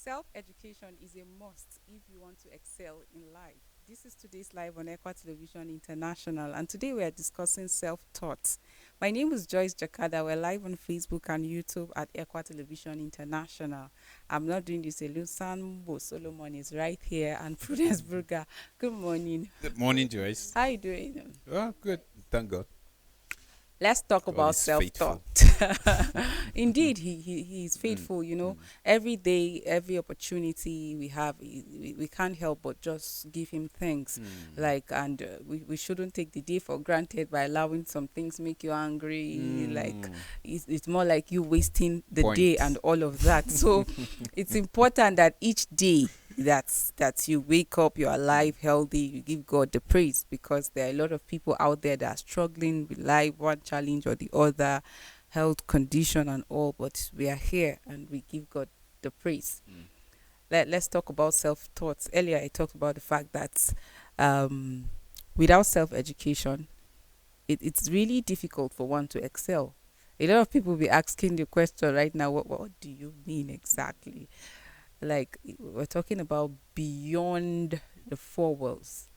Self-education is a must if you want to excel in life. This is today's live on Equa Television International, and today we are discussing self-taught. My name is Joyce Jakada. We're live on Facebook and YouTube at Equa Television International. I'm not doing this alone. Sambo Solomon is right here, and Prudence Burger. Good morning. Good morning, Joyce. How you doing? Oh, good. Thank God. Let's talk God about is self-taught. faithful. Indeed, he's Mm, faithful. mm, Every day, every opportunity we have, we can't help but just give him thanks. mm, Like, and we shouldn't take the day for granted by allowing some things make you angry. Like, mm. it's more like you wasting the day and Point. all of that. So, it's important that each day that you wake up, you're alive, healthy, you give God the praise, because there are a lot of people out there that are struggling with life, one challenge or the other, health condition and all, but we are here and we give God the praise. Mm, Let's talk about self-taught. Earlier I talked about the fact that um, without self-education, it's really difficult for one to excel. A lot of people will be asking the question right now, what do you mean exactly? Like, we're talking about beyond the four walls,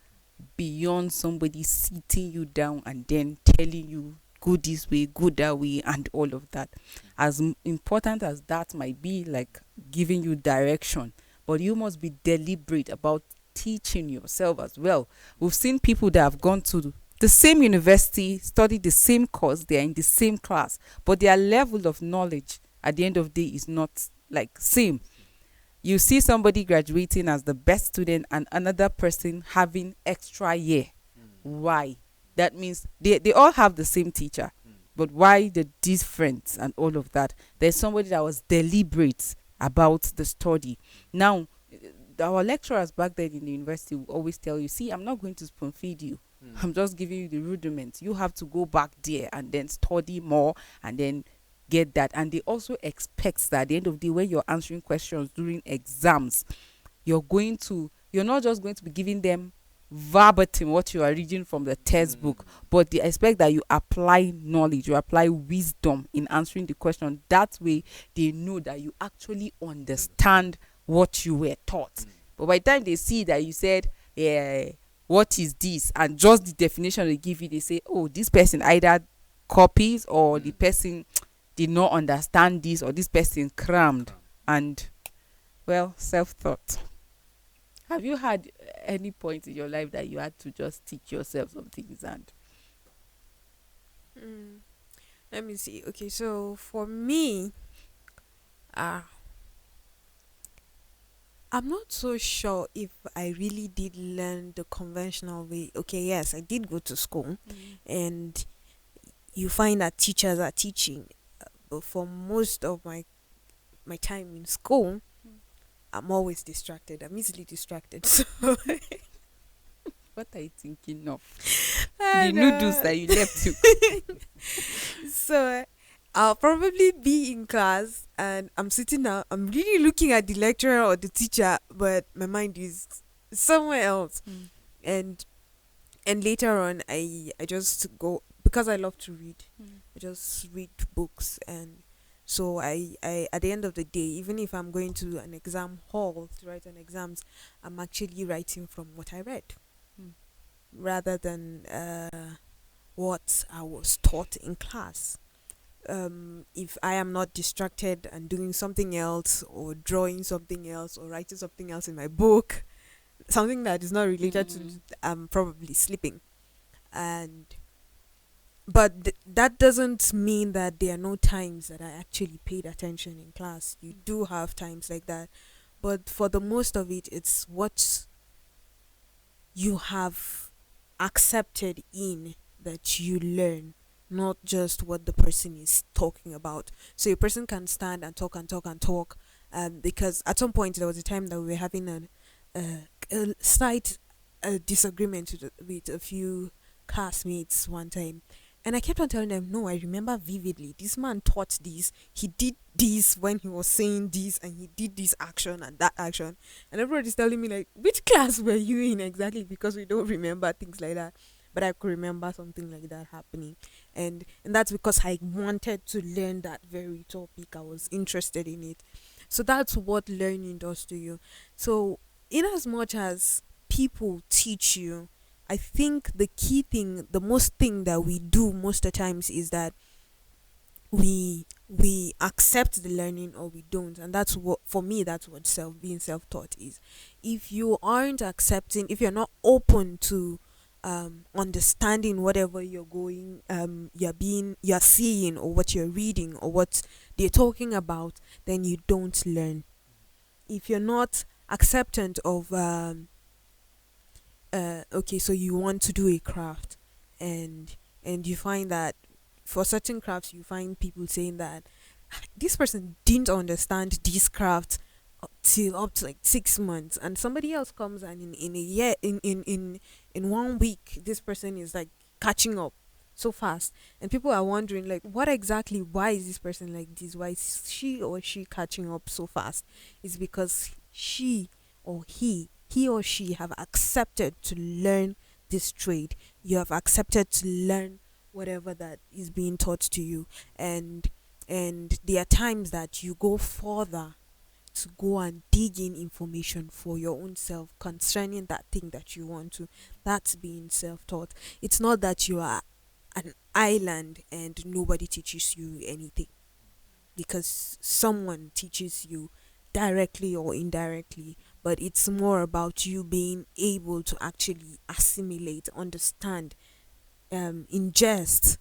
beyond somebody sitting you down and then telling you go this way, go that way, and all of that. As important as that might be, like giving you direction, but you must be deliberate about teaching yourself as well. We've seen people that have gone to the same university, studied the same course, they're in the same class, but their level of knowledge at the end of the day is not like same. You see somebody graduating as the best student and another person having extra year. Why? That means they all have the same teacher, but why the difference and all of that? There's somebody that was deliberate about the study. Now, our lecturers back then in the university will always tell you, see, I'm not going to spoon feed you. I'm just giving you the rudiments. You have to go back there and then study more and then get that. And they also expect that at the end of the day, when you're answering questions during exams, you're not just going to be giving them verbatim what you are reading from the textbook, but they expect that you apply knowledge, you apply wisdom in answering the question. That way they know that you actually understand what you were taught. But by the time they see that you said, yeah, what is this, and just the definition they give you, they say, oh, this person either copies, or the person did not understand this, or this person crammed. And well, self-taught. Have you had any point in your life that you had to just teach yourself some things? And Mm, Let me see. Okay, so for me, uh, I'm not so sure if I really did learn the conventional way. Okay, yes, I did go to school, and you find that teachers are teaching, but for most of my time in school, I'm always distracted. I'm easily distracted. So what are you thinking of? The and, noodles that you left you. so I'll probably be in class and I'm sitting down. I'm really looking at the lecturer or the teacher, but my mind is somewhere else. Mm. And later on, I just go because I love to read. Mm. I just read books, and so I at the end of the day, even if I'm going to an exam hall to write an exams, I'm actually writing from what I read Mm. rather than what I was taught in class. If I am not distracted and doing something else or drawing something else or writing something else in my book, something that is not related to, Mm. I'm probably sleeping. And but that doesn't mean that there are no times that I actually paid attention in class. You do have times like that, but for the most of it, it's what you have accepted in that you learn, not just what the person is talking about. So a person can stand and talk and talk and talk, because at some point there was a time that we were having a slight disagreement with a few classmates one time. And I kept on telling them, no, I remember vividly. This man taught this. He did this when he was saying this, and he did this action and that action. And everybody's telling me, like, which class were you in exactly? Because we don't remember things like that. But I could remember something like that happening. And that's because I wanted to learn that very topic. I was interested in it. So that's what learning does to you. So in as much as people teach you, I think the key thing, the most thing that we do most of the times is that we accept the learning or we don't. And that's what, for me, that's what being self-taught is. If you aren't accepting, if you're not open to understanding whatever you're seeing, or what you're reading, or what they're talking about, then you don't learn. If you're not acceptant of okay, so you want to do a craft, and you find that for certain crafts you find people saying that this person didn't understand this craft till up to like 6 months, and somebody else comes and in a year, in 1 week, this person is like catching up so fast, and people are wondering like, what exactly, why is this person like this, why is she or she catching up so fast? It's because he or she have accepted to learn this trade. You have accepted to learn whatever that is being taught to you, and there are times that you go further to go and dig in information for your own self concerning that thing that you want to. That's being self-taught. It's not that you are an island and nobody teaches you anything, because someone teaches you directly or indirectly, but it's more about you being able to actually assimilate, understand, ingest,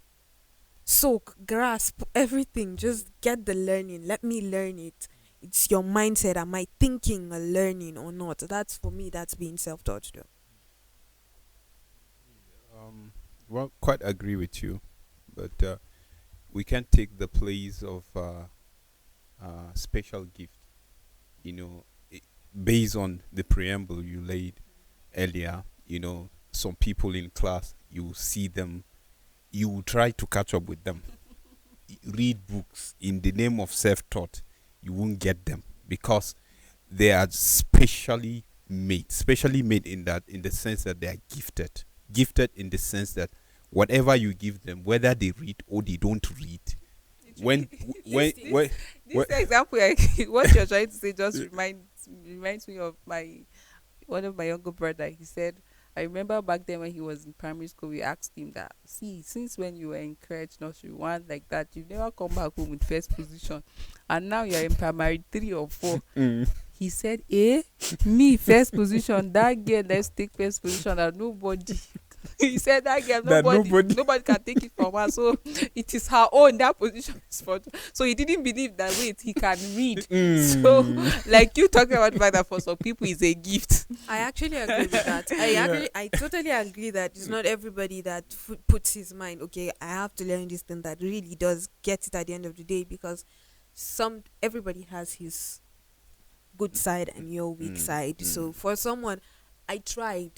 soak, grasp everything. Just get the learning. Let me learn it. It's your mindset. Am I thinking or learning or not? That's, for me, that's being self-taught though. Well, quite agree with you, but we can't take the place of special gift. You know, based on the preamble you laid earlier, some people in class, you see them, you try to catch up with them, read books in the name of self-taught, you won't get them because they are specially made in the sense that they are gifted in the sense that whatever you give them, whether they read or they don't read, when this example, what you're trying to say just reminds me of one of my younger brother. He said, I remember back then when he was in primary school, we asked him that, see, since when you were encouraged nursery one like that, you never come back home with first position, and now you're in primary 3 or 4. He said, me first position, that girl, let's take first position, and nobody. He said that girl, nobody can take it from her, so it is her own. That position is for. So he didn't believe that, wait, he can read. So like you talking about the fact that for some people it's a gift. I actually agree with that. I totally agree that it's not everybody that puts his mind, okay, I have to learn this thing, that really does get it at the end of the day, because everybody has his good side and your weak side. So for someone, I tried.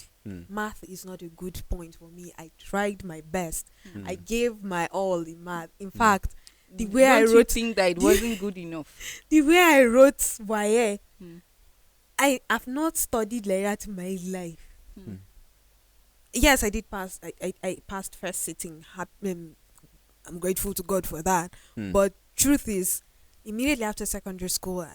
Math is not a good point for me. I tried my best. I gave my all in math. In fact, the way Don't I you wrote, think that it wasn't good enough? the way I wrote Waye, I have not studied like that in my life. Yes, I did pass. I passed first sitting. I'm grateful to God for that. But truth is, immediately after secondary school,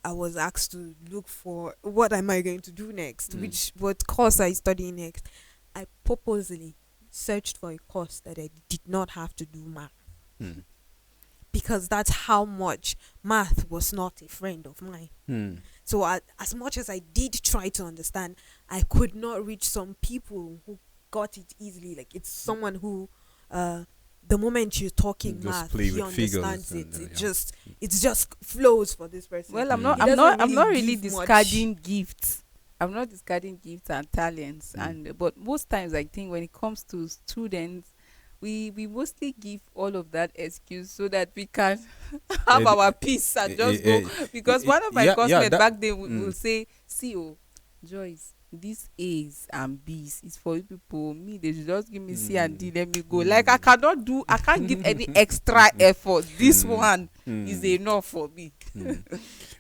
I was asked to look for what am I going to do next, what course I study next. I purposely searched for a course that I did not have to do math, because that's how much math was not a friend of mine. So as much as I did try to understand, I could not reach some people who got it easily. Like, it's someone who the moment you're talking just math, play he with figures understands it. and, It just flows for this person. Well, He I'm not doesn't really give much. discarding gifts. I'm not discarding gifts and talents, but most times I think when it comes to students, we mostly give all of that excuse so that we can have our peace and just go. Because one of my classmates back then will say, "See, Joyce, these A's and B's is for you people. Me, they should just give me C and D. Let me go. Like, I can't give any extra effort. This one is enough for me."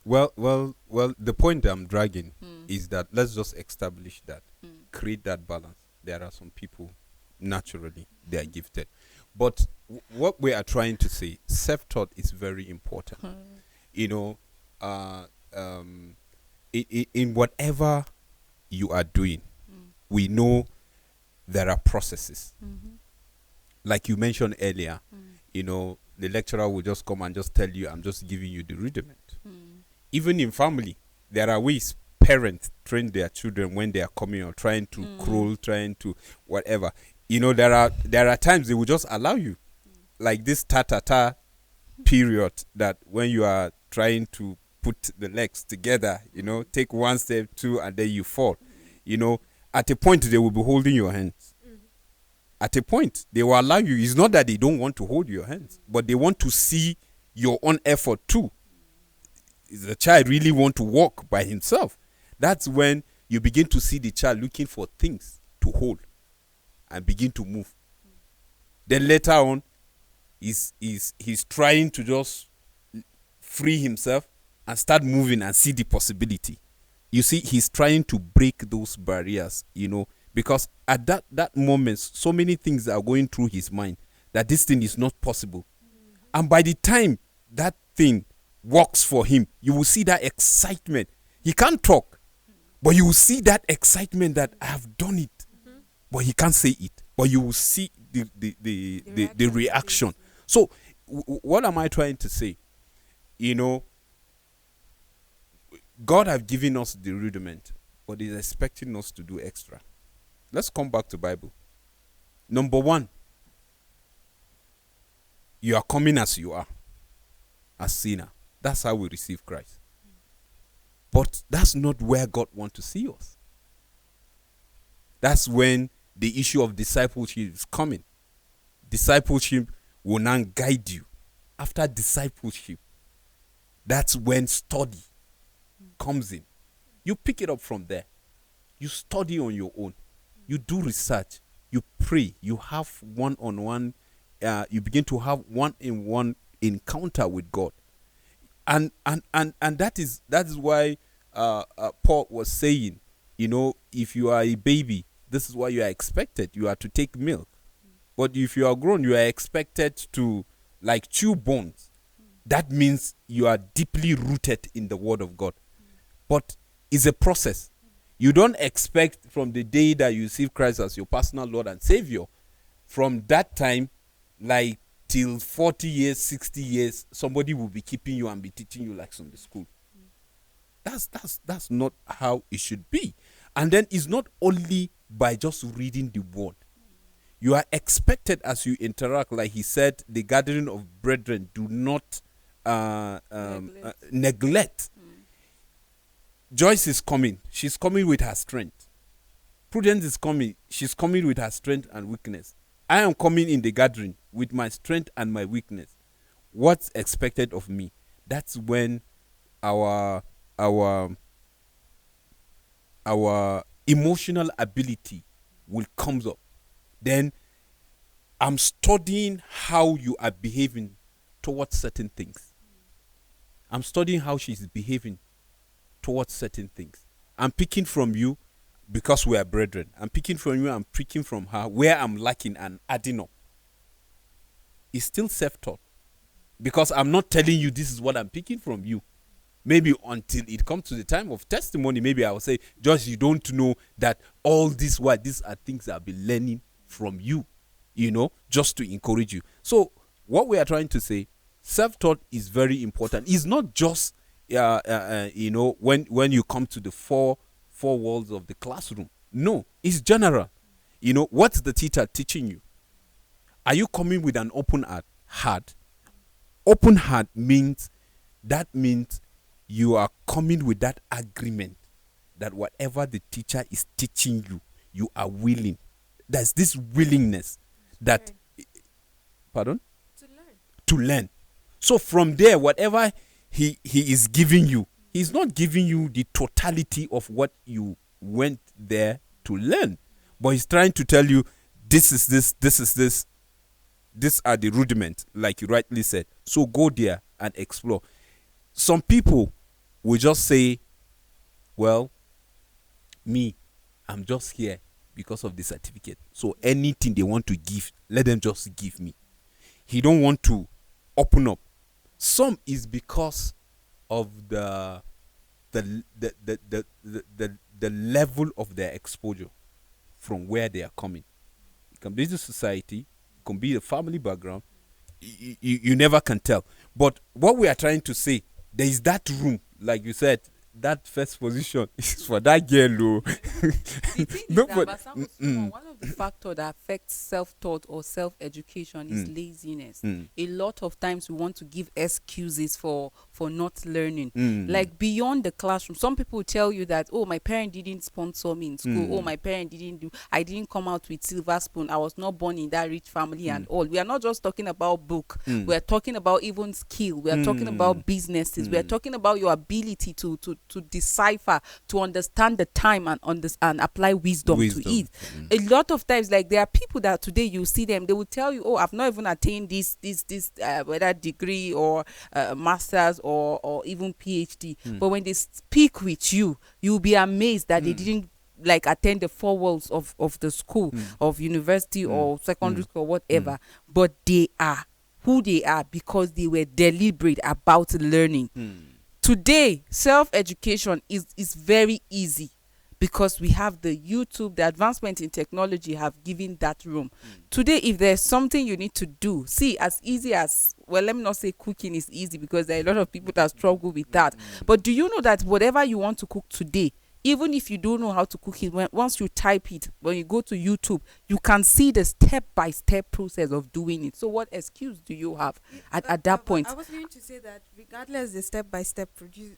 Well, the point I'm dragging is that let's just establish that, create that balance. There are some people, naturally, they are gifted. But what we are trying to say, self-taught is very important. uh, um, in whatever you are doing, we know there are processes. Like you mentioned earlier, the lecturer will just come and just tell you, I'm just giving you the rudiment. Even in family, there are ways parents train their children when they are coming or trying to crawl, trying to whatever. There are times they will just allow you, like this ta-ta-ta period, that when you are trying to put the legs together, take one step, two, and then you fall. At a point they will be holding your hands. At a point they will allow you. It's not that they don't want to hold your hands, but they want to see your own effort too. Is the child really want to walk by himself? That's when you begin to see the child looking for things to hold and begin to move. Then later on, he's trying to just free himself and start moving and see the possibility. You see, he's trying to break those barriers, because at that moment, so many things are going through his mind that this thing is not possible. And by the time that thing works for him, you will see that excitement. He can't talk, but you will see that excitement that I have done it. But he can't say it. But you will see the reaction. So what am I trying to say? God have given us the rudiment, but he's expecting us to do extra. Let's come back to Bible. Number one, you are coming as you are, as sinner. That's how we receive Christ. But that's not where God wants to see us. That's when the issue of discipleship is coming. Discipleship will now guide you. After discipleship, that's when study comes in. You pick it up from there. You study on your own. You do research. You pray. You have one-on-one. You begin to have one-on-one encounter with God. And that is why Paul was saying, if you are a baby, this is what you are expected. You are to take milk. But if you are grown, you are expected to chew bones. That means you are deeply rooted in the word of God. But it's a process. You don't expect from the day that you receive Christ as your personal Lord and Savior, from that time, till 40 years, 60 years, somebody will be keeping you and be teaching you like Sunday school. That's not how it should be. And then it's not only by just reading the word. You are expected as you interact, like he said, the gathering of brethren, do not neglect. Joyce is coming. She's coming with her strength. Prudence is coming. She's coming with her strength and weakness. I am coming in the gathering with my strength and my weakness. What's expected of me? That's when our emotional ability will come up. Then I'm studying how you are behaving towards certain things. I'm studying how she's behaving towards certain things. I'm picking from you because we are brethren. I'm picking from you, I'm picking from her where I'm lacking and adding up. It's still self-taught. Because I'm not telling you this is what I'm picking from you. Maybe until it comes to the time of testimony, maybe I will say, Josh, you don't know that all these are things I've been learning from you, just to encourage you. So what we are trying to say, self-taught is very important. It's not just when you come to the four walls of the classroom. No, it's general. What's the teacher teaching you? Are you coming with an open heart? Open heart means you are coming with that agreement that whatever the teacher is teaching you, you are willing. There's this willingness that, pardon? To learn. So from there, whatever he is giving you, he's not giving you the totality of what you went there to learn. But he's trying to tell you, this is this, this is this. These are the rudiments, like you rightly said. So go there and explore. Some people will just say, well, me, I'm just here because of the certificate. So anything they want to give, let them just give me. He don't want to open up. Some is because of the level of their exposure from where they are coming. It can be the society, it can be the family background. You never can tell. But what we are trying to say, there is that room, like you said, that first position is for that girl. The thing is that Basamu Sumo, one of the factors that affects self-taught or self-education is laziness. A lot of times we want to give excuses for not learning. Like beyond the classroom, some people tell you that, oh, my parent didn't sponsor me in school. Oh, my parent I didn't come out with silver spoon. I was not born in that rich family and all. We are not just talking about book. We are talking about even skill. We are talking about businesses. We are talking about your ability to decipher, to understand the time and apply wisdom to it. A lot of times, like, there are people that today you see them, they will tell you, oh, I've not even attained this whether degree or masters or even PhD. But when they speak with you, you'll be amazed that they didn't like attend the four walls of the school, of university or secondary school or whatever. But they are who they are because they were deliberate about learning. Today, self-education is very easy because we have the YouTube, the advancement in technology have given that room. Today, if there's something you need to do, see, as easy as, well, let me not say cooking is easy because there are a lot of people that struggle with that. But do you know that whatever you want to cook today, even if you don't know how to cook it, once you type it, when you go to YouTube, you can see the step-by-step process of doing it. So what excuse do you have at that point? I was going to say that regardless the step-by-step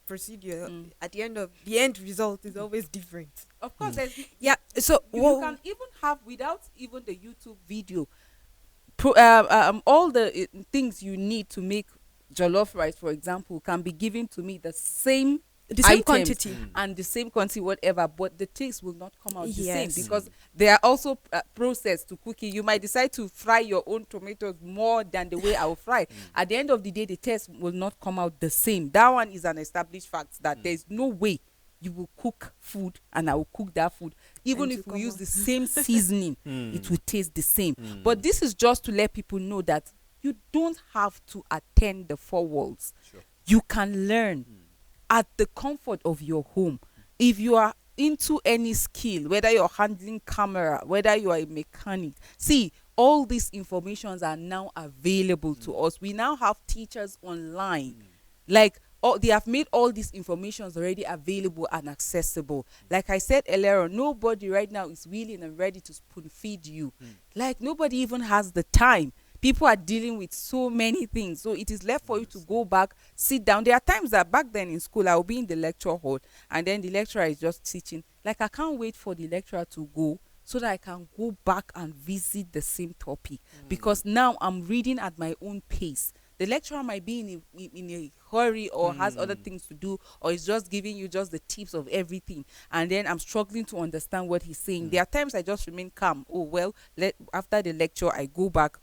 procedure, at the end result is always different. Of course, Yeah. So you can even have, without even the YouTube video, all the things you need to make jollof rice, for example, can be given to me the same quantity and the same quantity, whatever, but the taste will not come out the same Yes. because they are also processed to cook it. You might decide to fry your own tomatoes more than the way I will fry. At the end of the day, the taste will not come out the same. That one is an established fact that there's no way you will cook food and I will cook that food. Even And if to we come use out. the same seasoning, it will taste the same. But this is just to let people know that you don't have to attend the four walls. Sure. You can learn at the comfort of your home. If you are into any skill, whether you're handling camera, whether you are a mechanic, see, all these informations are now available to us. We now have teachers online. Like, they have made all these informations already available and accessible. Like I said earlier, nobody right now is willing and ready to spoon feed you. Like, nobody even has the time. People are dealing with so many things. So it is left for you to go back, sit down. There are times that back then in school, I will be in the lecture hall and then the lecturer is just teaching. Like, I can't wait for the lecturer to go so that I can go back and visit the same topic. Because now I'm reading at my own pace. The lecturer might be in a hurry or has other things to do, or is just giving you just the tips of everything. And then I'm struggling to understand what he's saying. There are times I just remain calm. Oh, well, after the lecture, I go back,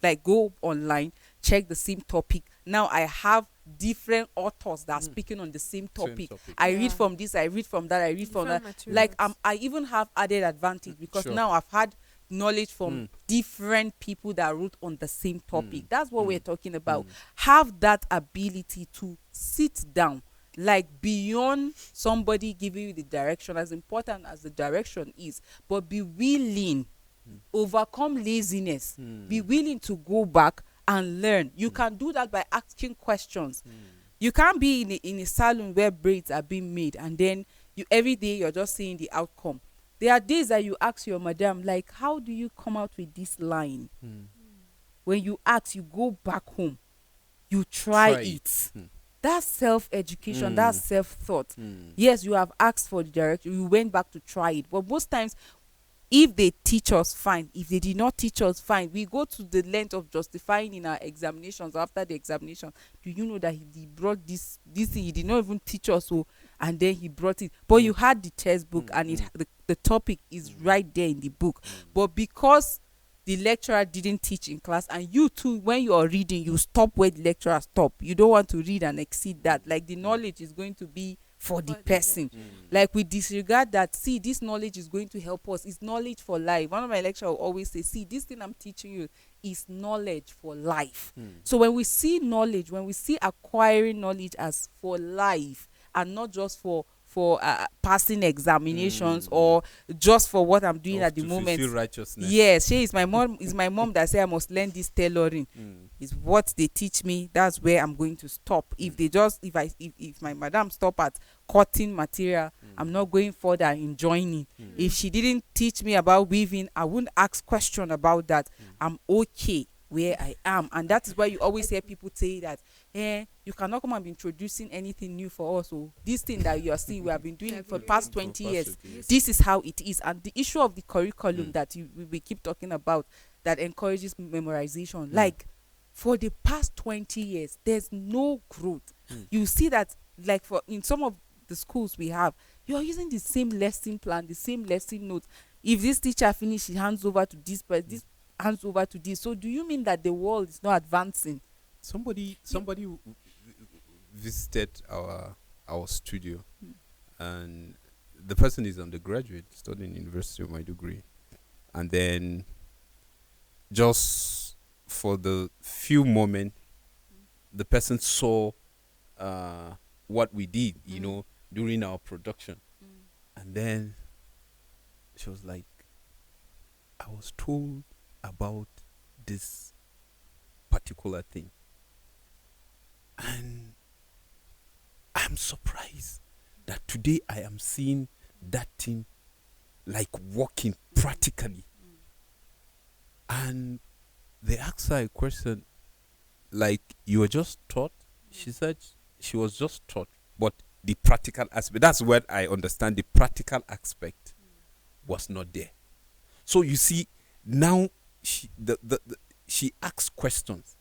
like go online, check the same topic. Now I have different authors that are speaking on the same topic. I read from this, I read from that, I read from that. Like, I even have added advantage because now I've had knowledge from different people that wrote on the same topic. That's what we're talking about. Have that ability to sit down, like, beyond somebody giving you the direction, as important as the direction is, but be willing, overcome laziness, be willing to go back and learn. You can do that by asking questions. You can't be in a salon where braids are being made and then every day you're just seeing the outcome. There are days that you ask your madam, like, how do you come out with this line? When you ask, you go back home, you try it. That's self-education. That's self-thought. Yes, you have asked for the direction, you went back to try it. But most times, if they teach us, fine. If they did not teach us, fine. We go to the length of justifying in our examinations. After the examination, do you know that he brought this thing? He did not even teach us, and then he brought it. But you had the textbook, and the topic is right there in the book. But because the lecturer didn't teach in class, and you too, when you are reading, you stop where the lecturer stopped. You don't want to read and exceed that. Like, the knowledge is going to be for the For the person. Mm. Like, we disregard that. See, this knowledge is going to help us. It's knowledge for life. One of my lecturers will always say, see, this thing I'm teaching you is knowledge for life. Mm. So when we see knowledge, when we see acquiring knowledge as for life and not just for passing examinations, Mm. or just for what I'm doing Or at the to moment. fulfill righteousness. Yes, she is my mom. Is my mom that say I must learn this tailoring. Mm. Is what they teach me. That's where I'm going to stop. If they just if my madam stop at cutting material, I'm not going further in joining. If she didn't teach me about weaving, I wouldn't ask question about that. I'm okay where I am. And that is why you always hear people say that, you cannot come and be introducing anything new for us. So this thing that you are seeing, we have been doing it for the past 20 years. This is how it is. And the issue of the curriculum that we keep talking about, that encourages memorization, like for the past 20 years, there's no growth. You see that, like, for in some of the schools we have, you are using the same lesson plan, the same lesson notes. If this teacher finishes, he hands over to this person, this hands over to this. So do you mean that the world is not advancing? Somebody visited our studio, and the person is undergraduate studying University of Maiduguri, and then just for the few moments the person saw what we did, during our production, and then she was like, I was told about this particular thing, and I'm surprised that today I am seeing that thing like working practically. And they asked her a question, like, you were just taught? She said she was just taught, but the practical aspect, that's what I understand, the practical aspect was not there. So you see, now she asked questions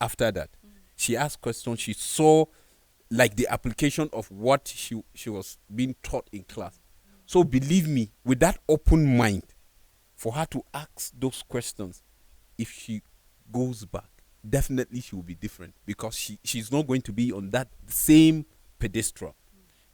after that. She asked questions, she saw like the application of what she was being taught in class. So believe me, with that open mind, for her to ask those questions, if she goes back, definitely she will be different, because she's not going to be on that same pedestal.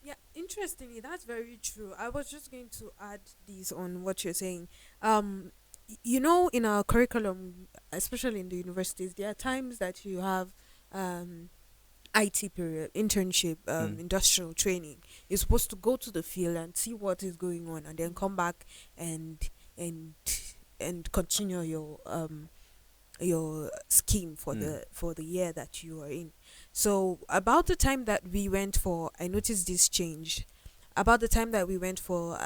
Yeah, interestingly, that's very true. I was just going to add this on what you're saying. In our curriculum, especially in the universities, there are times that you have IT period, internship, industrial training. You're supposed to go to the field and see what is going on, and then come back and continue your scheme for the year that you are in. So about the time that we went for, I noticed this changed. About the time that we went for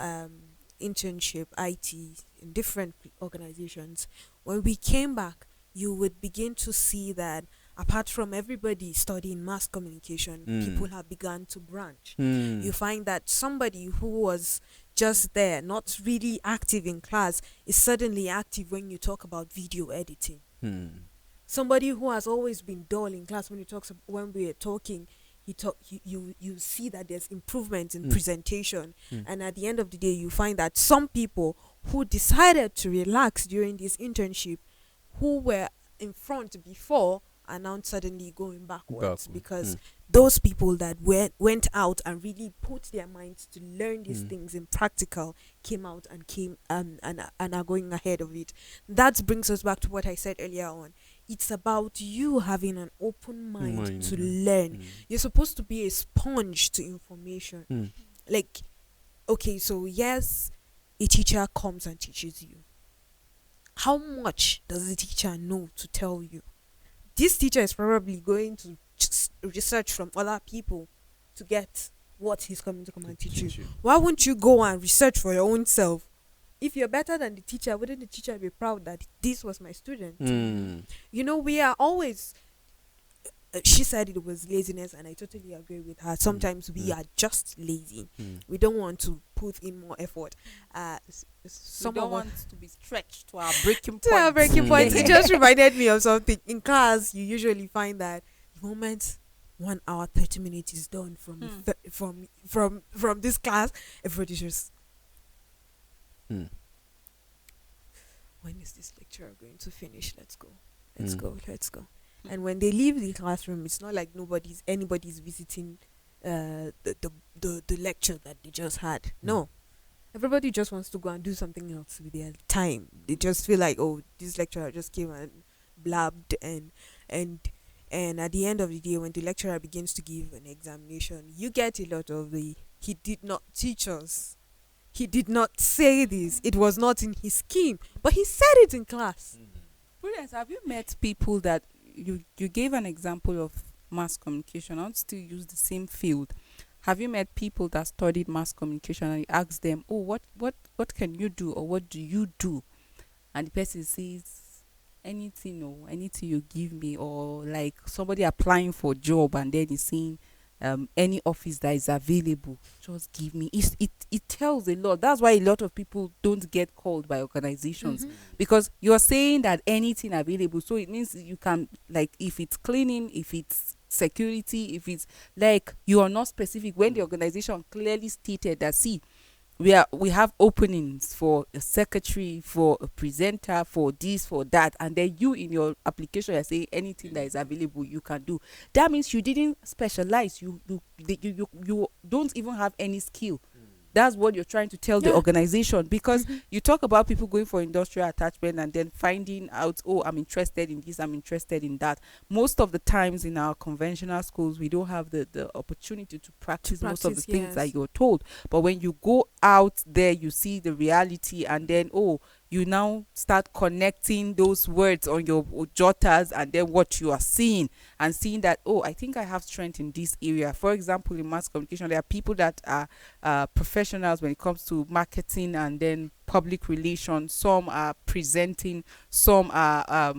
internship, IT in different organizations, when we came back, you would begin to see that apart from everybody studying mass communication, people have begun to branch. You find that somebody who was just there, not really active in class, is suddenly active when you talk about video editing. Somebody who has always been dull in class, when we are talking, you see that there's improvement in presentation. And at the end of the day, you find that some people who decided to relax during this internship, who were in front before, are now suddenly going backwards, because those people that went out and really put their minds to learn these things in practical came out and are going ahead of it. That brings us back to what I said earlier on. It's about you having an open mind to learn. You're supposed to be a sponge to information. Like, okay, so yes, a teacher comes and teaches you. How much does the teacher know to tell you? This teacher is probably going to research from other people to get what he's coming to come and teach you. Why won't you go and research for your own self? If you're better than the teacher, wouldn't the teacher be proud that this was my student? We are always... she said it was laziness, and I totally agree with her. Sometimes we are just lazy. We don't want to put in more effort. We don't want to be stretched to our breaking point. To our breaking point. It just reminded me of something. In class, you usually find that the moment 1 hour 30 minutes is done from this class, everybody's just... when is this lecturer going to finish? Let's go. And when they leave the classroom, it's not like anybody's visiting the lecture that they just had. No, everybody just wants to go and do something else with their time. They just feel like, oh, this lecturer just came and blabbed, and and at the end of the day, when the lecturer begins to give an examination, you get a lot of the he did not teach us. He did not say this. It was not in his scheme, but he said it in class. Prudence, have you met people that you gave an example of mass communication? I want to still use the same field. Have you met people that studied mass communication and you ask them, oh, what can you do or what do you do? And the person says, anything or anything you give me, or like somebody applying for a job and then he's saying, any office that is available, just give me. It tells a lot. That's why a lot of people don't get called by organizations, because you're saying that anything available. So it means you can, like, if it's cleaning, if it's security, if it's like, you are not specific when the organization clearly stated that, see, we have openings for a secretary, for a presenter, for this, for that, and then you in your application are saying anything that is available you can do. That means you didn't specialize. You don't even have any skill. That's what you're trying to tell the organization, because you talk about people going for industrial attachment and then finding out, oh, I'm interested in this, I'm interested in that. Most of the times in our conventional schools, we don't have the opportunity to practice most of the things that you're told. But when you go out there, you see the reality, and then, oh, you now start connecting those words on your jotters, and then what you are seeing, and seeing that, oh, I think I have strength in this area. For example, in mass communication, there are people that are professionals when it comes to marketing and then public relations. Some are presenting, some are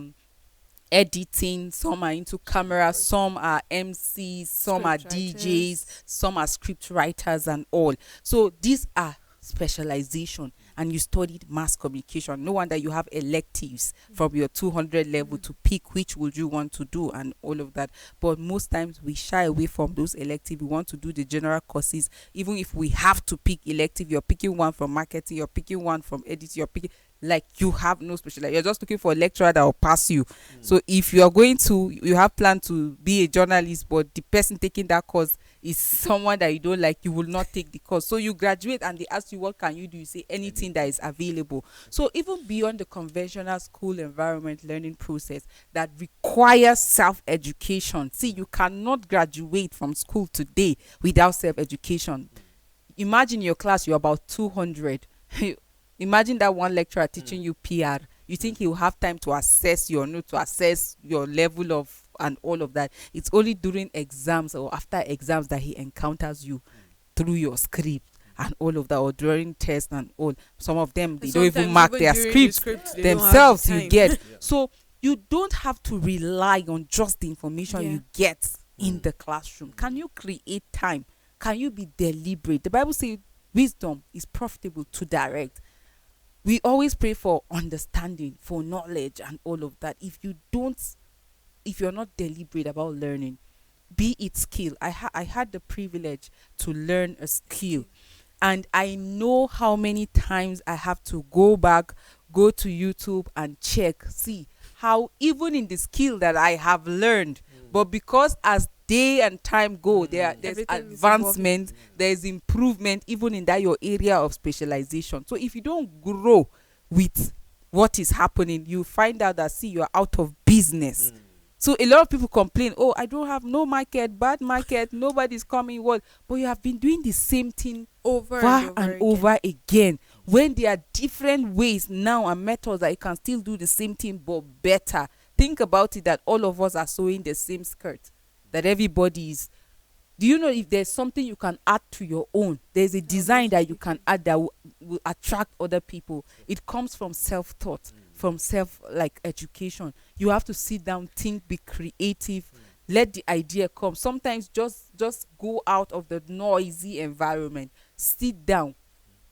editing, some are into camera, some are MCs, some are DJs, some are script writers and all. So these are specialization, and you studied mass communication. No wonder you have electives from your 200 level to pick which would you want to do and all of that. But most times we shy away from those electives. We want to do the general courses. Even if we have to pick elective, you're picking one from marketing, you're picking one from editing, you're picking, like, you have no specialization. You're just looking for a lecturer that will pass you. So if you are going to, you have planned to be a journalist, but the person taking that course is someone that you don't like, you will not take the course. So you graduate and they ask you, what can you do? You say anything that is available. So even beyond the conventional school environment learning process that requires self-education, see, you cannot graduate from school today without self-education. Imagine your class, you're about 200. Imagine that one lecturer teaching you PR. You think he will have time to assess your note, to assess your level of, and all of that? It's only during exams or after exams that he encounters you through your script and all of that, or during tests and all. Some of them, they don't even mark their scripts themselves, you get. So you don't have to rely on just the information you get in the classroom. Can you create time? Can you be deliberate? The Bible says wisdom is profitable to direct. We always pray for understanding, for knowledge and all of that. If you're not deliberate about learning, be it skill. I had the privilege to learn a skill, and I know how many times I have to go back, go to YouTube and check, see how even in the skill that I have learned, but because as day and time go, there's advancement, there's improvement even in that your area of specialization. So if you don't grow with what is happening, you find out that, see, you're out of business. So a lot of people complain, oh, I don't have no market, bad market, nobody's coming. What? But you have been doing the same thing over and over again. When there are different ways now and methods that you can still do the same thing but better. Think about it, that all of us are sewing the same skirt, that everybody is. Do you know if there's something you can add to your own? There's a design that you can add that will attract other people. It comes from self-thought, from education. You have to sit down, think, be creative, let the idea come. Sometimes just go out of the noisy environment, sit down,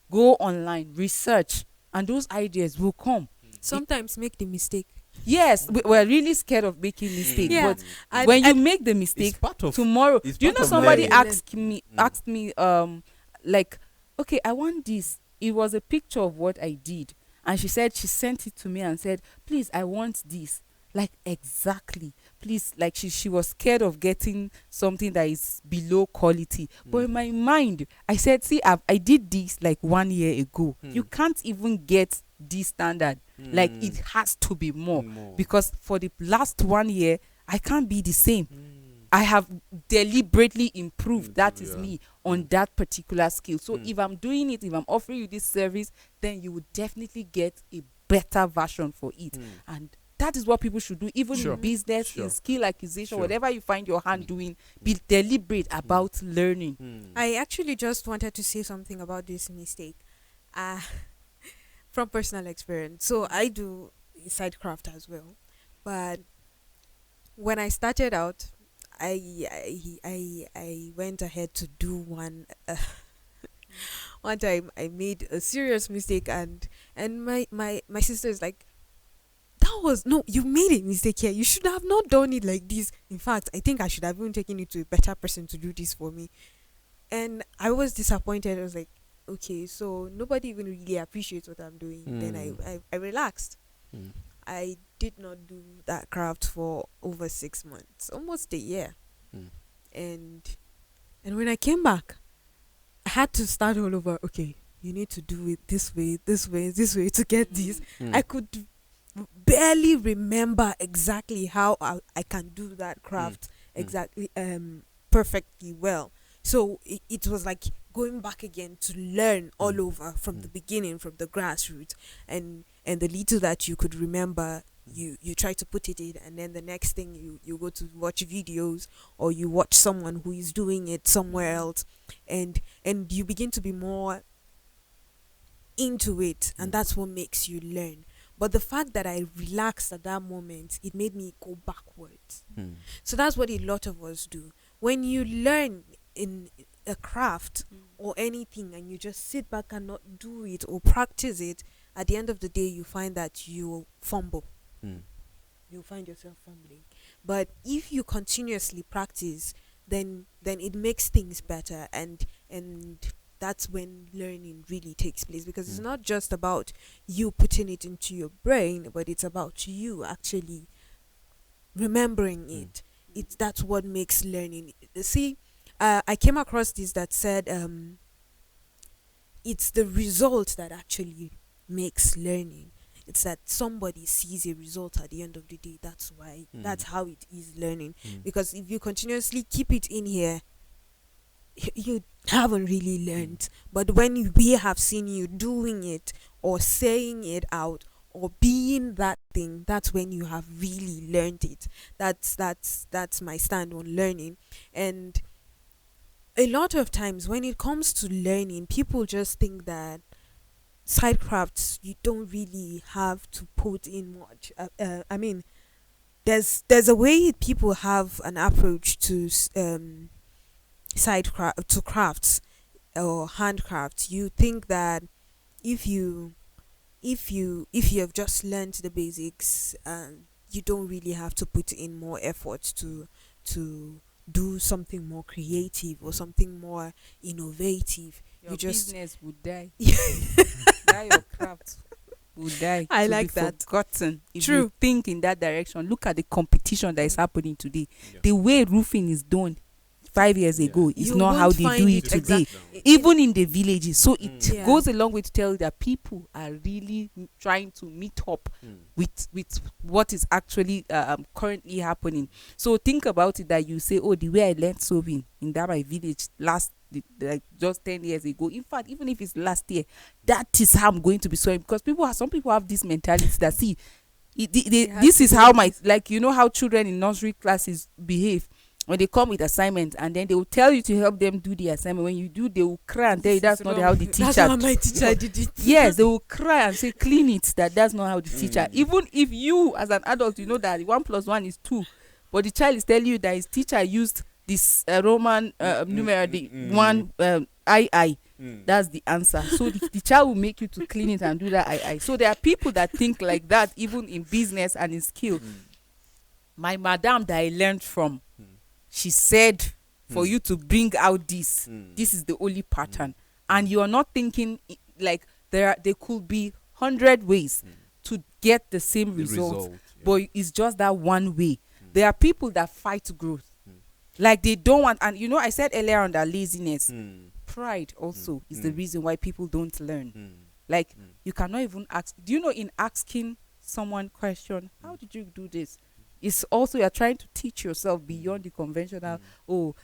go online, research, and those ideas will come. Sometimes make the mistake. Yes, we're really scared of making mistakes. But when you make the mistake, tomorrow, do you know somebody asked me, like, okay, I want this. It was a picture of what I did. And she said, she sent it to me and said, please, I want this. Like, exactly. please, like she was scared of getting something that is below quality. But in my mind, I said, see, I did this like 1 year ago. You can't even get this standard. Like, it has to be more, because for the last 1 year, I can't be the same. I have deliberately improved. That is me on that particular skill. So if I'm doing it, if I'm offering you this service, then you would definitely get a better version for it. And that is what people should do, even in business, in skill acquisition, whatever you find your hand doing, be deliberate about learning. I actually just wanted to say something about this mistake. From personal experience. So I do sidecraft as well. But when I started out, I went ahead to do one. One time I made a serious mistake, and my sister is like, that was no, you made a mistake here. You should have not done it like this. In fact, I think I should have even taken it to a better person to do this for me. And I was disappointed. I was like, okay, so nobody even really appreciates what I'm doing. Then I relaxed. I did not do that craft for over 6 months, almost a year. And when I came back, I had to start all over. Okay, you need to do it this way, this way, this way to get this. I could barely remember exactly how I can do that craft exactly perfectly well. So it was like going back again to learn all over from the beginning, from the grassroots, and the little that you could remember, you try to put it in, and then the next thing you go to watch videos, or you watch someone who is doing it somewhere else, and you begin to be more into it, and that's what makes you learn. But the fact that I relaxed at that moment, it made me go backwards. So that's what a lot of us do. When you learn in a craft or anything, and you just sit back and not do it or practice it, at the end of the day, you find that you fumble. You'll find yourself fumbling. But if you continuously practice, then it makes things better, and that's when learning really takes place, because it's not just about you putting it into your brain, but it's about you actually remembering it. That's what makes learning. See, I came across this that said it's the result that actually makes learning. It's that somebody sees a result at the end of the day. That's why, that's how it is learning. Because if you continuously keep it in here, you haven't really learned. But when we have seen you doing it, or saying it out, or being that thing, that's when you have really learned it. That's my stand on learning. And a lot of times when it comes to learning, people just think that side crafts, you don't really have to put in much. I mean, there's a way people have an approach to crafts or handcrafts. You think that if you have just learned the basics, you don't really have to put in more effort to do something more creative or something more innovative. Your you just business would die. That your craft would die. I to like be that. Forgotten. If True. you think in that direction, look at the competition that is happening today. Yeah. The way roofing is done 5 years ago is You not how won't they find do it it today. exactly. Even in the villages. So it Yeah. goes a long way to tell you that people are really trying to meet up with what is actually currently happening. So think about it, that you say, oh, the way I learned sewing in that my village like just 10 years ago, in fact, even if it's last year, that is how I'm going to be sewing. Because some people have this mentality that, see, this is how like, you know how children in nursery classes behave when they come with assignments, and then they will tell you to help them do the assignment. When you do, they will cry and tell you that's not how the teacher. That's how my teacher did it. Yes, they will cry and say, clean it. That's not how the teacher. Even if you, as an adult, you know that 1 + 1 is 2, but the child is telling you that his teacher used this Roman numeral, the one I. That's the answer. So the child will make you to clean it and do that I. So there are people that think like that, even in business and in skill. My madam that I learned from, she said, for you to bring out this is the only pattern. And you are not thinking like there could be 100 ways to get the same result, but it's just that one way. There are people that fight growth. Like they don't want, and I said earlier on that laziness, pride also is the reason why people don't learn. Like you cannot even ask. Do you know, in asking someone question, how did you do this? It's also you're trying to teach yourself beyond the conventional,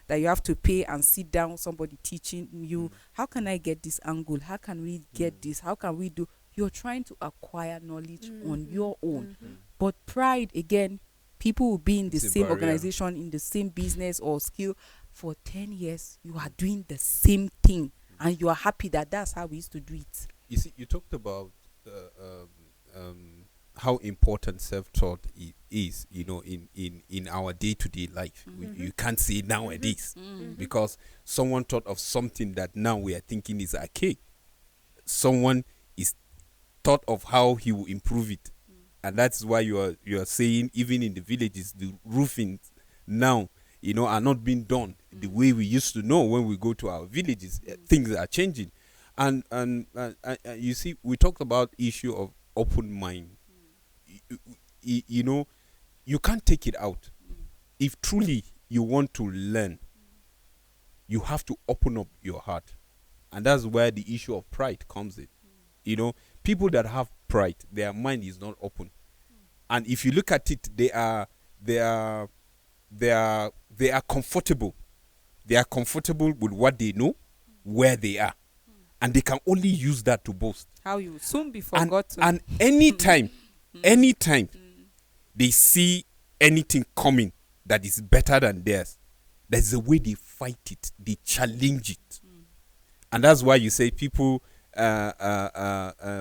that you have to pay and sit down, somebody teaching you. How can I get this angle? How can we get this? How can we do? You're trying to acquire knowledge on your own. But pride, again, people will be in the It's a same barrier. organization, in the same business or skill for 10 years. You are doing the same thing and you are happy that that's how we used to do it. You see, you talked about how important self-taught is, in our day-to-day life. You can't say nowadays because someone thought of something that now we are thinking is archaic. Someone is thought of how he will improve it, and that's why you are saying even in the villages the roofing now are not being done the way we used to know when we go to our villages. Things are changing, and you see, we talked about issue of open mind. You can't take it out. If truly you want to learn, you have to open up your heart, and that's where the issue of pride comes in. People that have pride, their mind is not open, and if you look at it, they are comfortable. They are comfortable with what they know, where they are, and they can only use that to boast. How you soon be forgotten. And anytime they see anything coming that is better than theirs, there's a way they fight it, they challenge it. And that's why you say people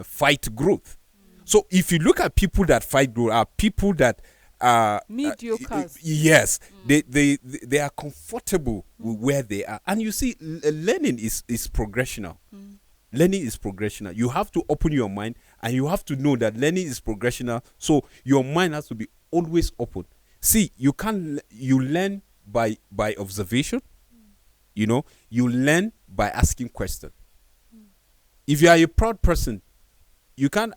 fight growth. So if you look at people that fight growth, are people that are mediocres. Yes, they are comfortable with where they are. And you see, learning is progressional. Learning is progressional. You have to open your mind, and you have to know that learning is progressional. So your mind has to be always open. See, you learn by observation. You learn by asking questions. If you are a proud person, you can't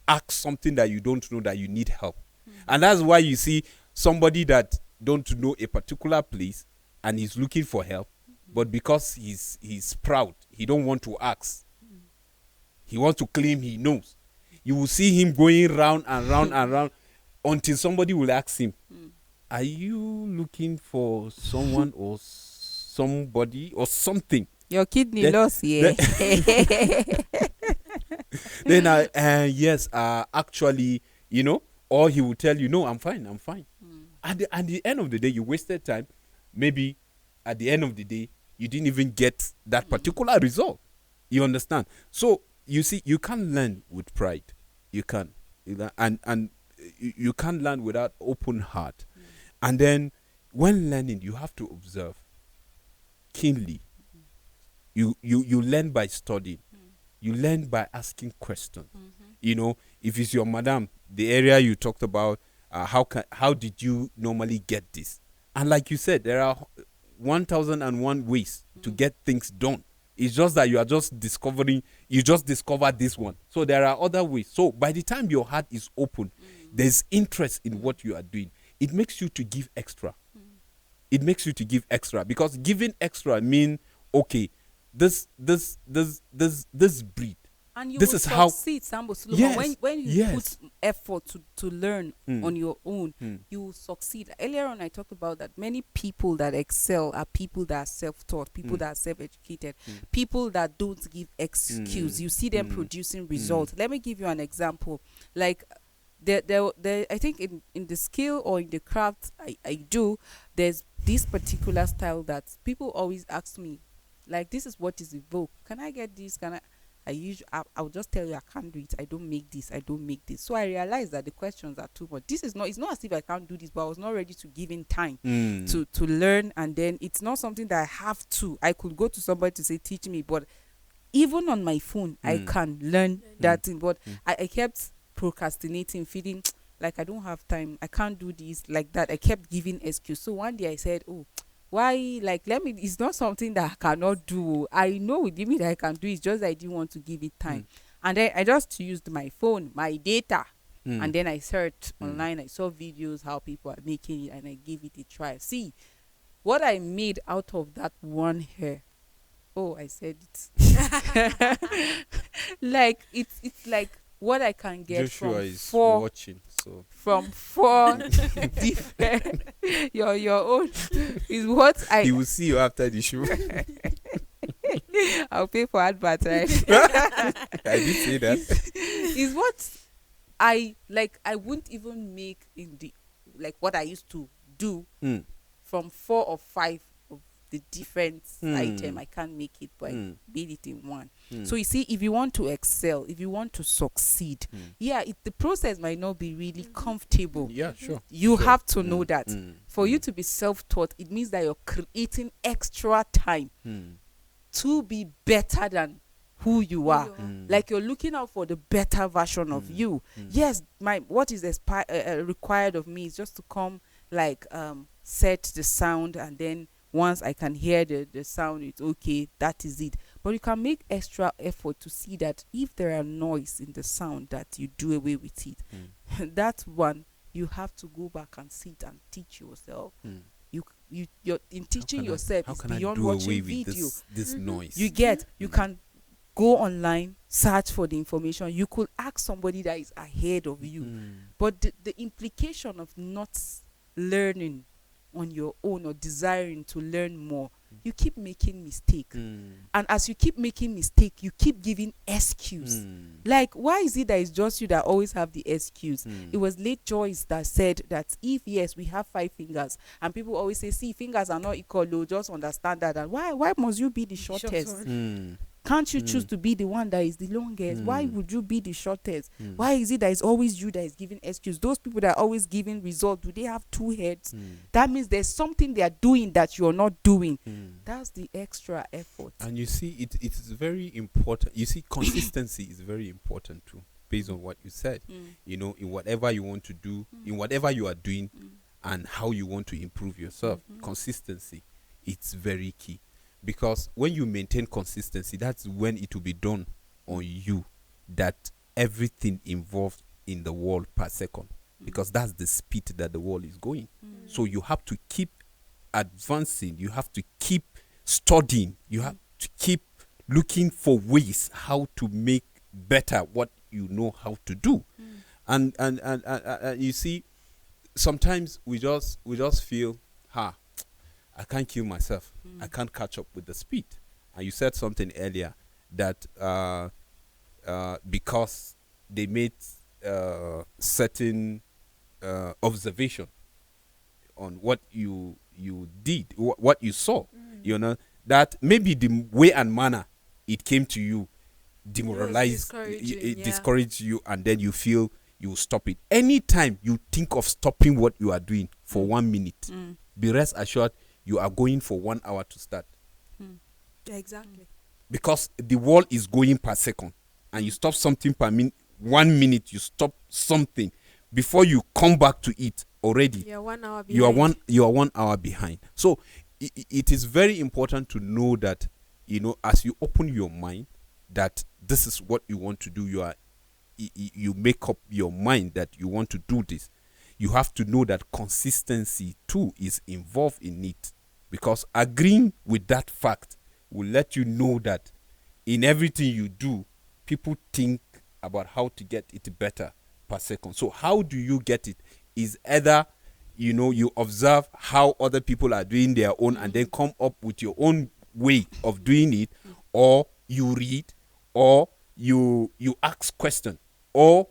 ask something that you don't know that you need help. And that's why you see somebody that don't know a particular place and he's looking for help, but because he's proud, he don't want to ask. He wants to claim he knows. You will see him going round and round and round until somebody will ask him, are you looking for someone or somebody or something? Your kidney loss, yeah. Then yes, actually, or he will tell you, no, I'm fine. At the end of the day, you wasted time. Maybe at the end of the day, you didn't even get that particular result. You understand? So you see, you can't learn with pride. You can't, and you can't learn without open heart. And then when learning, you have to observe keenly. You learn by studying. You learn by asking questions. If it's your madam, the area you talked about, how did you normally get this? And like you said, there are 1,001 ways to get things done. It's just that you just discovered this one. So there are other ways. So by the time your heart is open, there's interest in what you are doing. It makes you to give extra. It makes you to give extra, because giving extra means, okay, this breed. And you this will is how succeed, Sambo Solomon. Yes, When you yes. put effort to learn on your own, you will succeed. Earlier on, I talked about that many people that excel are people that are self-taught, people that are self-educated, people that don't give excuse. You see them producing results. Let me give you an example. Like, I think in the skill or in the craft I do, there's this particular style that people always ask me, like, this is what is evoked. Can I get this? I'll just tell you I can't do it. I don't make this. So I realized that the questions are too much. It's not as if I can't do this, but I was not ready to give in time to learn. And then it's not something that I have to. I could go to somebody to say, teach me, but even on my phone, I can learn that thing. But I kept procrastinating, feeling like I don't have time. I can't do this, like that. I kept giving excuse. So one day I said, oh, why, like, it's not something that I cannot do. I know within me that I can do it, just that I didn't want to give it time. And then I just used my phone, my data. And then I searched online, I saw videos how people are making it, and I gave it a try. See, what I made out of that one hair. Oh, I said it. Like it's like what I can get Joshua from is four watching, so from four different your own is what he I will see you after the show. I'll pay for advert, right? I did say that. Is what I like. I wouldn't even make in the like what I used to do Mm. from 4 or 5 of the different Mm. item. I can't make it, but I Mm. made it in one. Mm. So you see, if you want to excel, if you want to succeed, yeah, the process might not be really comfortable. Yeah, sure. You Sure. have to know that. Mm. For you to be self-taught, it means that you're creating extra time Mm. to be better than who you are. Mm. Like you're looking out for the better version of you. Yes, what is required of me is just to come, like set the sound, and then once I can hear the sound, it's okay, that is it. But you can make extra effort to see that if there are noise in the sound, that you do away with it. That one you have to go back and sit and teach yourself. You're in teaching yourself is beyond watching video. This noise. You get, you can go online, search for the information. You could ask somebody that is ahead of you. But the implication of not learning on your own or desiring to learn more, you keep making mistake. And as you keep making mistake, you keep giving excuse. Like, why is it that it's just you that always have the excuse? It was late Joyce that said that if, yes, we have 5 fingers, and people always say, see, fingers are not equal, though, just understand that. And why must you be the shortest? Can't you choose to be the one that is the longest? Why would you be the shortest? Why is it that it's always you that is giving excuse? Those people that are always giving result, do they have 2 heads? That means there's something they are doing that you're not doing. That's the extra effort. And you see, it's very important. You see, consistency is very important too, based on what you said. You know, in whatever you want to do, in whatever you are doing, and how you want to improve yourself, consistency, it's very key. Because when you maintain consistency, that's when it will be done on you, that everything involved in the world per second, because that's the speed that the world is going. So you have to keep advancing, you have to keep studying, you have to keep looking for ways how to make better what you know how to do. And you see, sometimes we just feel, I can't kill myself. I can't catch up with the speed. And you said something earlier that because they made certain observation on what you did, what you saw, you know, that maybe the way and manner it came to you demoralized, it discouraged you, and then you feel you stop it. Anytime you think of stopping what you are doing for 1 minute, be rest assured you are going for 1 hour to start. Exactly. Because the world is going per second, and you stop something per minute. 1 minute, you stop something before you come back to it. Already, You're 1 hour behind. You are 1 hour behind. So it is very important to know that, you know, as you open your mind, that this is what you want to do. You make up your mind that you want to do this. You have to know that consistency too is involved in it, because agreeing with that fact will let you know that in everything you do, people think about how to get it better per second. So how do you get it? Is either, you know, you observe how other people are doing their own and then come up with your own way of doing it, or you read, or you ask question, or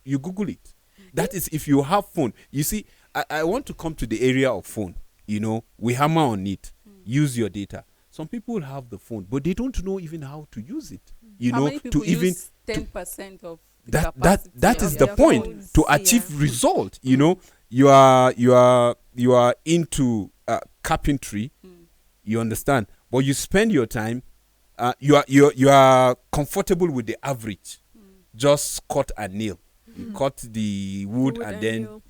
you Google it. That is if you have phone. You see, I want to come to the area of phone. You know, we hammer on it. Use your data. Some people have the phone, but they don't know even how to use it. You How know, many people to even use 10% of the that capacity is of the their point, phones? to achieve result. You know, you are into carpentry. You understand, but you spend your time. You are comfortable with the average. Just cut and nail. You cut the wood and then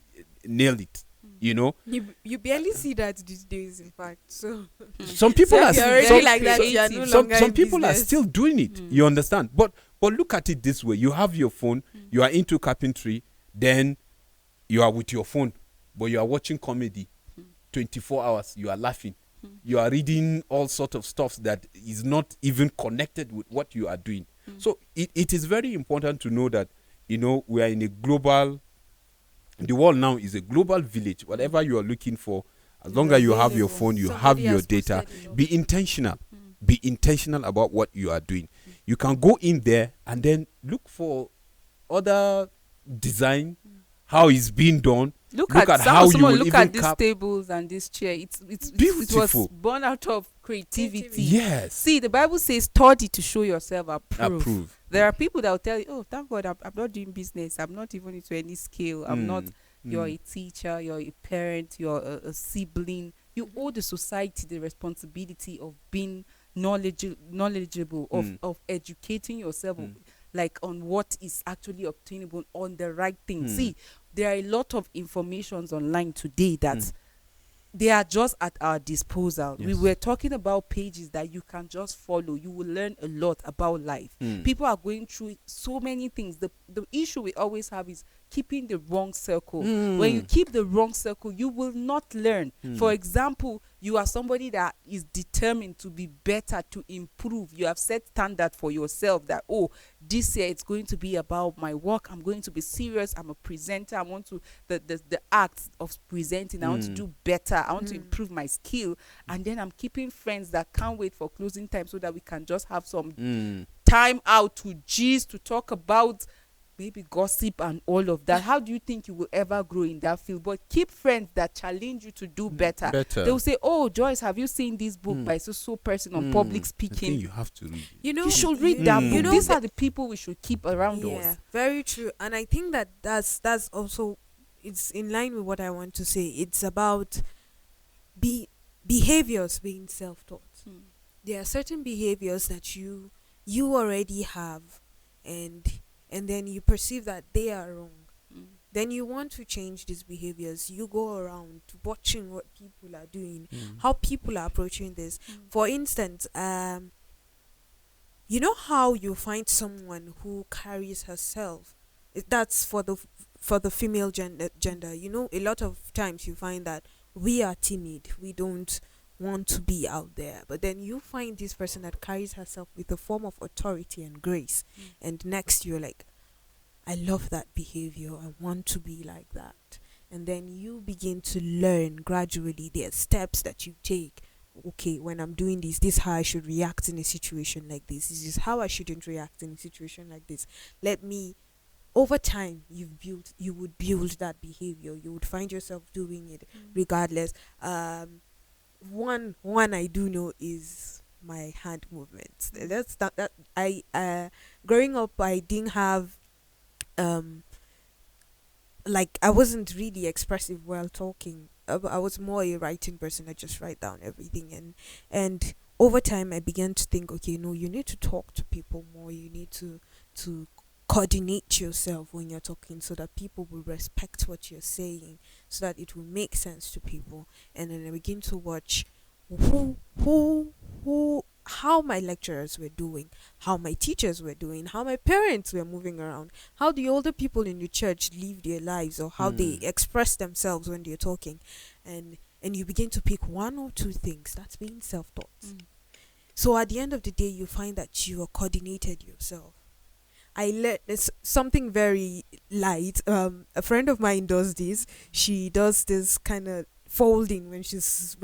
nail it. You know, You barely see that these days, in fact. So some people are you're already some, like that. You are no some longer in people are business. still doing it. You understand, but look at it this way: you have your phone, You are into carpentry, then you are with your phone, but you are watching comedy 24 hours. You are laughing. You are reading all sort of stuff that is not even connected with what you are doing. So it is very important to know that, we are in a global, the world now is a global village. Whatever you are looking for, as long as you have your phone, you have your data. Be intentional. Be intentional about what you are doing. You can go in there and then look for other design, how it's being done. Look at how you will look at these tables and this chair. It's beautiful. It was born out of creativity. Yes. See, the Bible says, study to show yourself approved. There are people that will tell you, oh, thank God, I'm not doing business. I'm not even into any skill. I'm not. You're a teacher. You're a parent. You're a sibling. You owe the society the responsibility of being knowledgeable, of educating yourself. Like on what is actually obtainable, on the right thing. See, there are a lot of informations online today that they are just at our disposal. Yes. We were talking about pages that you can just follow. You will learn a lot about life. People are going through so many things. The issue we always have is keeping the wrong circle. When you keep the wrong circle, you will not learn. For example, you are somebody that is determined to be better, to improve. You have set standard for yourself that, oh, this year it's going to be about my work. I'm going to be serious. I'm a presenter. I want to, the act of presenting, I want to do better. I want to improve my skill. And then I'm keeping friends that can't wait for closing time so that we can just have some time out to gist, to talk about maybe gossip and all of that. How do you think you will ever grow in that field? But keep friends that challenge you to do better. They will say, oh, Joyce, have you seen this book by so person on public speaking? I think you have to read it. You should read that book. These are the people we should keep around us. Very true. And I think that's also, it's in line with what I want to say. It's about behaviors being self-taught. There are certain behaviors that you already have, and then you perceive that they are wrong. Then you want to change these behaviors. You go around watching what people are doing, how people are approaching this. For instance, you know how you find someone who carries herself. That's for the female gender. A lot of times you find that we are timid. We don't want to be out there, but then you find this person that carries herself with a form of authority and grace, and next you're like, I love that behavior, I want to be like that. And then you begin to learn gradually. There are steps that you take. Okay, when I'm doing this is how I should react in a situation like this is how I shouldn't react in a situation like this. Over time, you would build that behavior. You would find yourself doing it regardless. One I do know is my hand movements. That's that I growing up, I didn't have like, I wasn't really expressive while talking. I was more a writing person. I just write down everything, and over time I began to think, okay, no, you need to talk to people more. You need to coordinate yourself when you're talking, so that people will respect what you're saying, so that it will make sense to people. And then I begin to watch how my lecturers were doing, how my teachers were doing, how my parents were moving around, how the older people in the church live their lives, or how they express themselves when they're talking. And you begin to pick one or two things. That's being self-taught. So at the end of the day, you find that you are coordinated yourself. I learned something very light. A friend of mine does this. She does this kind of folding when she's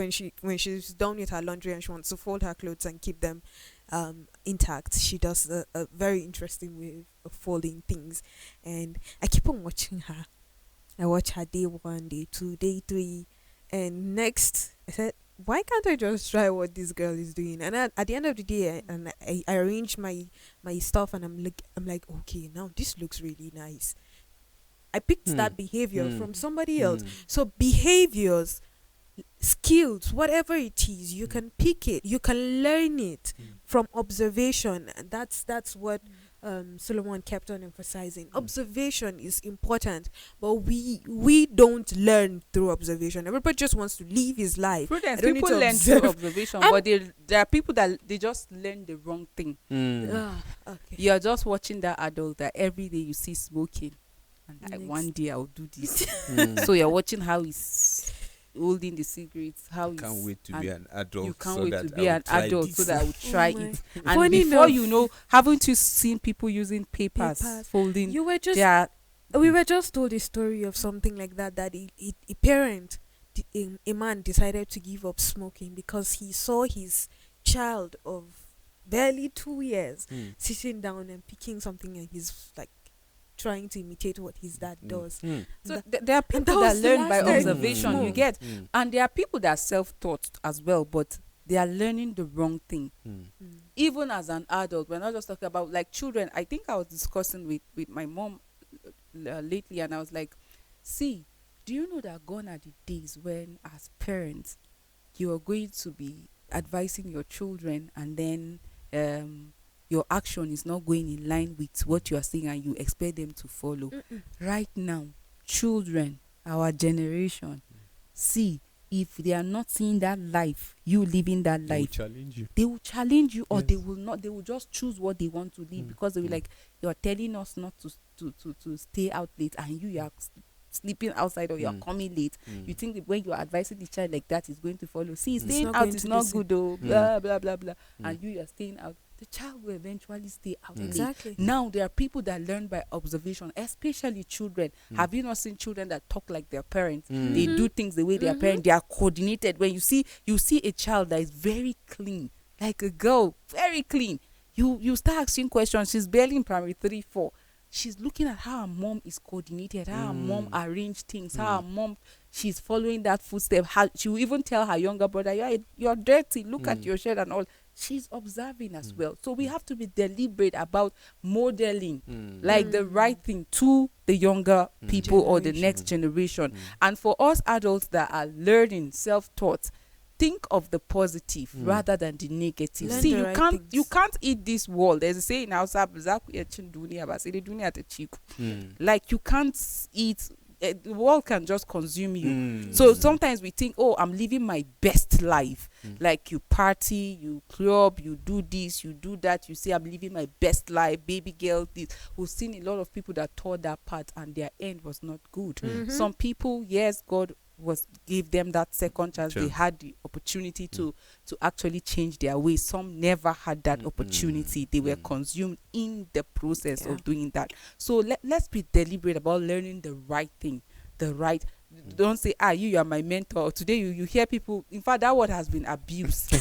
done with her laundry and she wants to fold her clothes and keep them intact. She does a very interesting way of folding things, and I keep on watching her. I watch her day 1, day 2, day 3, and next I said, why can't I just try what this girl is doing? And at the end of the day, I arranged my stuff, and I'm like, okay, now this looks really nice. I picked that behavior from somebody else. So behaviors, skills, whatever it is, you can pick it, you can learn it from observation. And that's what Solomon kept on emphasizing. Observation is important, but we don't learn through observation. Everybody just wants to live his life. Prudence, I don't need people to learn through observe. observation, I'm- but there are people that they just learn the wrong thing. Okay. You're just watching that adult that every day you see smoking, and like, Next. one day I'll do this. Mm. So you're watching how he's holding the cigarettes, how he's Can't wait to and be an adult. you can't so wait that to I be will an try adult this. so that I would Oh try my. it. And Funny before enough, you know, haven't you seen people using papers, Papers. folding you were just their we were just told a story of something like that, that a parent, a man decided to give up smoking because he saw his child of barely 2 years Mm. sitting down and picking something, and he's like trying to imitate what his dad does. Mm. So That- there are people that that was the learn by last time he observation, you smoked. get, Mm. and there are people that are self-taught as well, but they are learning the wrong thing. Mm. Even as an adult, we're not just talking about like children. I think I was discussing with my mom lately, and I was like, see, do you know that gone are the days when as parents you are going to be advising your children, and then your action is not going in line with what you are saying, and you expect them to follow. Right now, children, our generation, see, if they are not seeing that life, you living that They will life, challenge you. they will challenge you, or they Yes. will not. They will just choose what they want to live, Mm. because they will Mm. like, you're telling us not to stay out late, and you are sleeping outside, or you're Mm. coming late. Mm. You think that when you're advising the child like that, is going to follow. See, Mm. staying not out going is to not listen. good though. Mm. Blah blah blah blah. Mm. And you are staying out. The child will eventually stay out Mm. late. Exactly. Now there are people that learn by observation, especially children. Mm. Have you not seen children that talk like their parents? Mm. They Mhm. do things the way their Mhm. parents. They are coordinated. When you see a child that is very clean, like a girl, very clean, you start asking questions. She's barely in primary 3, 4. She's looking at how her mom is coordinated, how her mom Mm. arranged things, Mm. how her mom, she's following that footstep. How she will even tell her younger brother, you're dirty, look at Mm. your shirt and all. She's observing as Mm. well. So we have to be deliberate about modeling Mm. like the right thing to the younger Mm. people or the Generation. next generation. Mm. And for us adults that are learning, self-taught, think of the positive Mm. rather than the negative. Learn See, the you right can't things. eat this world. There's a saying in Hausa, Mm. like you can't eat. The world can just consume you. Mm. So sometimes we think, oh, I'm living my best life. Mm. Like you party, you club, you do this, you do that. You say, I'm living my best life, baby girl, this. We've seen a lot of people that tore that part and their end was not good. Mhm. Some people, yes, God gave them that second chance. They Chance. had the opportunity to actually change their ways. Some never had that Mm, opportunity. They were mm. consumed in the process Yeah. of doing that. So let's be deliberate about learning the right thing. The right. Don't say, you are my mentor. Today you hear people. In fact, that word has been abused.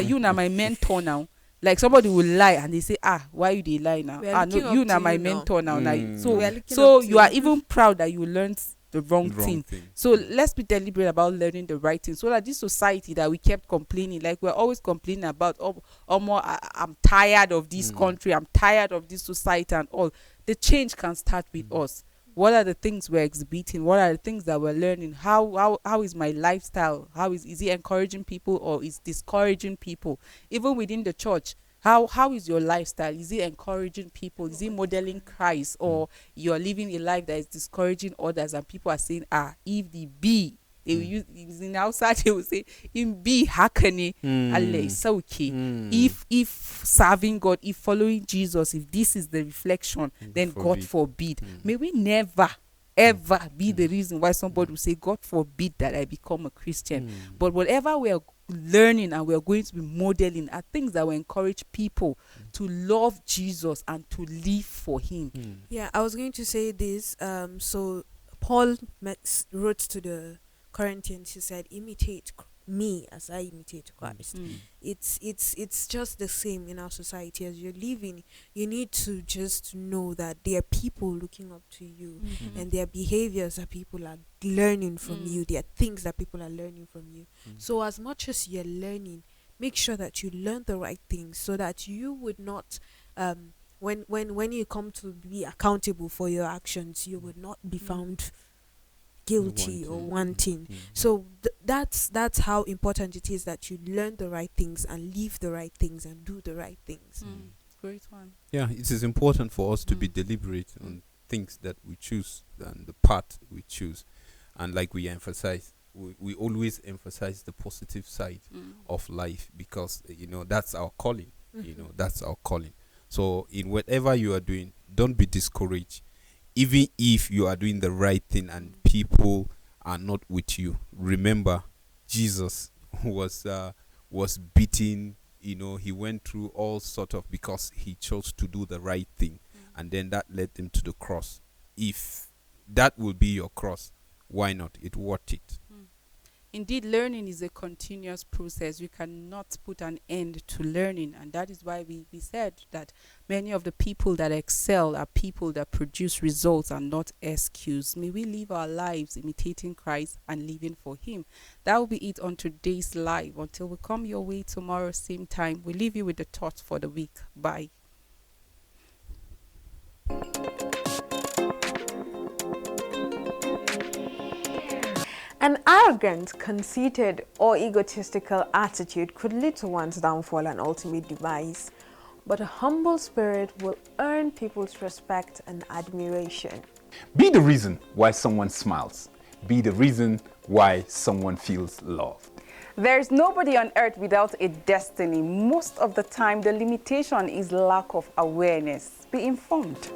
You now my mentor now. Like somebody will lie and they say, why you they lie now? We are No, looking you up now to my you now. mentor now. Like Mm. so We are looking so up to you are you. even proud that you learned the wrong thing. So let's be deliberate about learning the right thing, so that this society that we kept complaining, like we're always complaining about, I'm tired of this Mm. country, I'm tired of this society and all. The change can start with us. What are the things we're exhibiting? What are the things that we're learning? How is my lifestyle? How is it encouraging people or is discouraging people? Even within the church, how is your lifestyle? Is it encouraging people? Is it modeling Christ, or you're living a life that is discouraging others and people are saying, if the be, they will use in outside, they will say, in be hakane Allah is okay. If serving God, if following Jesus, if this is the reflection, then God forbid. May we never ever be the reason why somebody will say, God forbid that I become a Christian. But whatever we are learning and we are going to be modeling are things that will encourage people to love Jesus and to live for him. Yeah, I was going to say this. So Paul wrote to the Corinthians. He said, "Imitate me as I imitate Christ." It's just the same in our society. As you're living, you need to just know that there are people looking up to you, and their behaviors that people are learning from you. There are things that people are learning from you. So as much as you're learning, make sure that you learn the right things, so that you would not when you come to be accountable for your actions, you would not be found guilty or wanting. So that's how important it is that you learn the right things and live the right things and do the right things. great one. Yeah, it is important for us to be deliberate on things that we choose and the path we choose. And like we emphasize, we always emphasize the positive side of life, because that's our calling. That's our calling. So in whatever you are doing, don't be discouraged. Even if you are doing the right thing and people are not with you, remember Jesus was beaten. He went through all sort of, because he chose to do the right thing, and then that led him to the cross. If that will be your cross, why not? It's worth it. Indeed, learning is a continuous process. We cannot put an end to learning, and that is why we said that many of the people that excel are people that produce results and not SQs. May we live our lives imitating Christ and living for him. That will be it on today's live. Until we come your way tomorrow, same time, we leave you with the thoughts for the week. Bye. An arrogant, conceited, or egotistical attitude could lead to one's downfall and ultimate demise, but a humble spirit will earn people's respect and admiration. Be the reason why someone smiles. Be the reason why someone feels loved. There's nobody on earth without a destiny. Most of the time, the limitation is lack of awareness. Be informed.